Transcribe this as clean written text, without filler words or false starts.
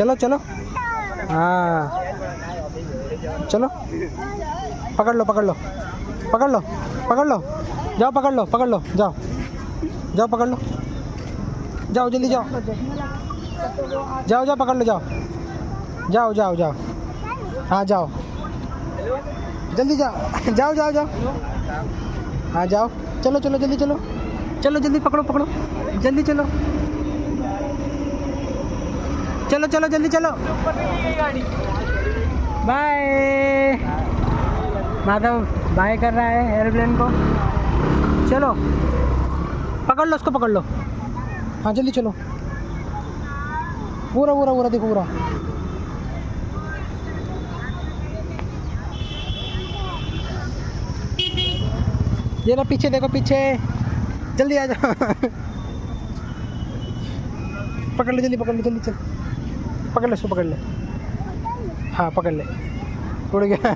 चलो चलो, हाँ चलो, पकड़ लो पकड़ लो पकड़ लो पकड़ लो, जाओ पकड़ लो पकड़ लो, जाओ जाओ पकड़ लो, जाओ जल्दी जाओ, जाओ जाओ पकड़ लो, जाओ जाओ जाओ जाओ, हाँ जाओ जल्दी जाओ, जाओ जाओ जाओ, हाँ जाओ, चलो चलो जल्दी चलो, चलो जल्दी पकड़ो पकड़ो, जल्दी चलो, चलो चलो जल्दी चलो, बाय। माधव बाय कर रहा है एयरप्लेन को, चलो पकड़ लो उसको, पकड़ लो, हाँ जल्दी चलो, पूरा पूरा पूरा देखो पूरा, ये ना पीछे देखो पीछे, जल्दी आ जाओ पकड़ ले जल्दी, पकड़ ले जल्दी, चल पकड़ ले उसको, पकड़ ले, हाँ पकड़ ले, उड़ गया